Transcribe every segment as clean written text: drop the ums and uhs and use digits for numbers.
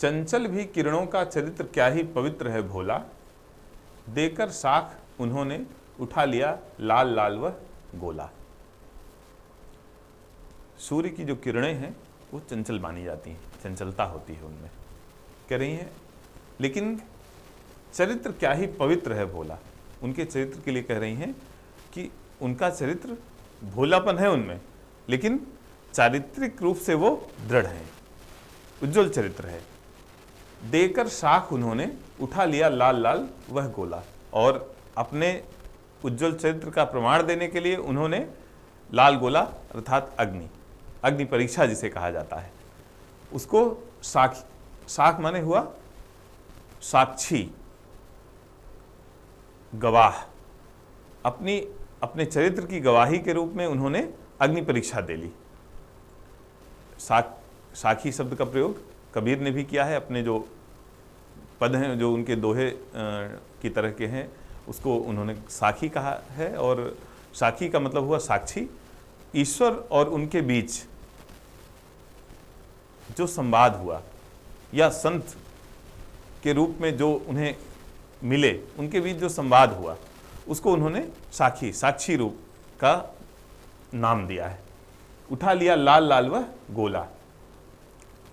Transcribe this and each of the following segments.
चंचल भी किरणों का चरित्र क्या ही पवित्र है भोला, देकर साख उन्होंने उठा लिया लाल लाल वह गोला। सूर्य की जो किरणें हैं वो चंचल मानी जाती हैं, चंचलता होती है उनमें, कह रही हैं, लेकिन चरित्र क्या ही पवित्र है भोला। उनके चरित्र के लिए कह रही हैं कि उनका चरित्र, भोलापन है उनमें, लेकिन चारित्रिक रूप से वो दृढ़ हैं, उज्जवल चरित्र है। देकर शाख उन्होंने उठा लिया लाल लाल वह गोला, और अपने उज्जवल चरित्र का प्रमाण देने के लिए उन्होंने लाल गोला अर्थात अग्नि परीक्षा जिसे कहा जाता है, उसको साख माने हुआ साक्षी, गवाह, अपने चरित्र की गवाही के रूप में उन्होंने अग्नि परीक्षा दे ली। साखी शब्द का प्रयोग कबीर ने भी किया है, अपने जो पद हैं जो उनके दोहे की तरह के हैं उसको उन्होंने साखी कहा है, और साखी का मतलब हुआ साक्षी। ईश्वर और उनके बीच जो संवाद हुआ या संत के रूप में जो उन्हें मिले, उनके बीच जो संवाद हुआ उसको उन्होंने साक्षी रूप का नाम दिया है। उठा लिया लाल लाल वह गोला,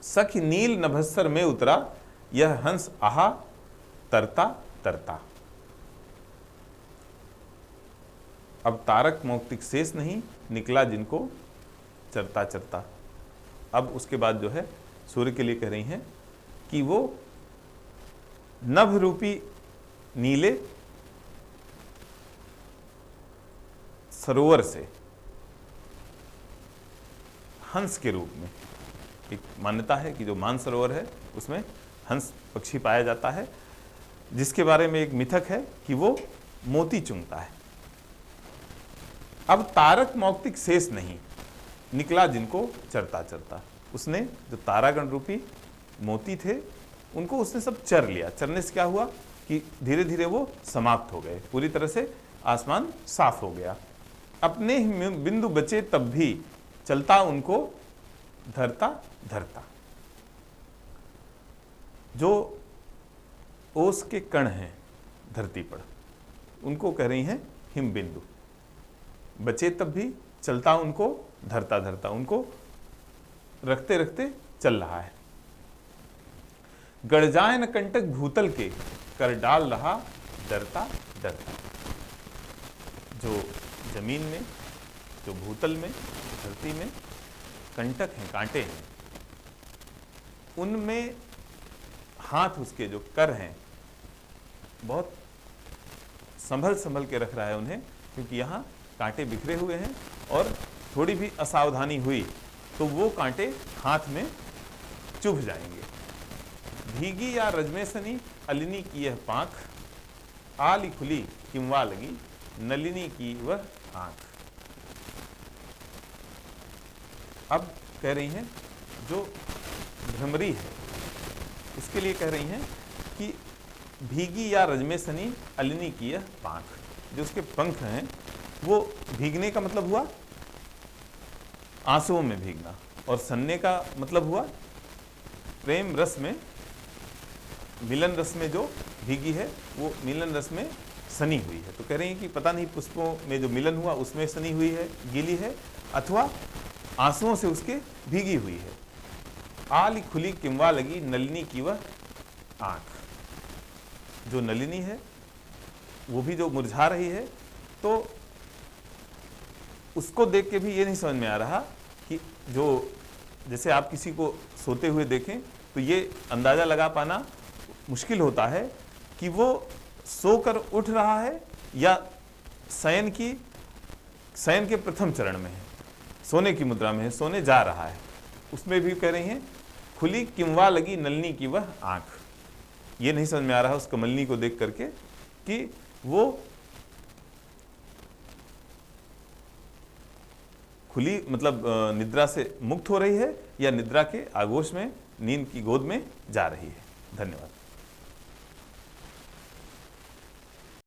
सखी नील नभस्सर में उतरा यह हंस आहा तरता तरता। अब तारक मौक्तिक शेष नहीं, निकला जिनको चरता चरता। अब उसके बाद जो है सूर्य के लिए कह रही हैं कि वो नभ रूपी नीले सरोवर से हंस के रूप में, एक मान्यता है कि जो मानसरोवर है उसमें हंस पक्षी पाया जाता है, जिसके बारे में एक मिथक है कि वो मोती चुंगता है। अब तारक मौक्तिक शेष नहीं, निकला जिनको चरता चरता। उसने जो तारागण रूपी मोती थे उनको उसने सब चर लिया। चरने से क्या हुआ कि धीरे धीरे वो समाप्त हो गए, पूरी तरह से आसमान साफ हो गया। अपने ही बिंदु बचे तब भी चलता उनको धरता धरता। जो ओस के कण हैं धरती पर उनको कह रही हैं हिम बिंदु, बचे तब भी चलता उनको धरता धरता, उनको रखते रखते चल रहा है। गड़जाए न कंटक भूतल के कर डाल रहा डरता डरता। जो जमीन में, जो भूतल में, धरती में कंटक हैं, कांटे हैं, उनमें हाथ उसके जो कर हैं बहुत संभल संभल के रख रहा है उन्हें, क्योंकि यहाँ कांटे बिखरे हुए हैं और थोड़ी भी असावधानी हुई तो वो कांटे हाथ में चुभ जाएंगे। भीगी या रजमेसनी अलिनी की यह पांख, आली खुली किंवा लगी नलिनी की वह आंख। अब कह रही हैं जो भ्रमरी है उसके लिए कह रही हैं कि भीगी या रजमेसनी अलिनी की यह पांख, जो उसके पंख हैं वो भीगने का मतलब हुआ आंसुओं में भीगना, और सन्ने का मतलब हुआ प्रेम रस में, मिलन रस में जो भीगी है वो मिलन रस में सनी हुई है। तो कह रही हैं कि पता नहीं पुष्पों में जो मिलन हुआ उसमें सनी हुई है, गीली है, अथवा आंसुओं से उसके भीगी हुई है। आली खुली किंवा लगी नलिनी की वह आंख। जो नलिनी है वो भी जो मुरझा रही है, तो उसको देख के भी ये नहीं समझ में आ रहा कि जो जैसे आप किसी को सोते हुए देखें तो ये अंदाजा लगा पाना मुश्किल होता है कि वो सोकर उठ रहा है या शयन के प्रथम चरण में है, सोने की मुद्रा में है, सोने जा रहा है। उसमें भी कह रही हैं खुली किंवा लगी नलिनी की वह आंख। ये नहीं समझ में आ रहा उस कमलनी को देख करके कि वो खुली मतलब निद्रा से मुक्त हो रही है या निद्रा के आगोश में, नींद की गोद में जा रही है। धन्यवाद।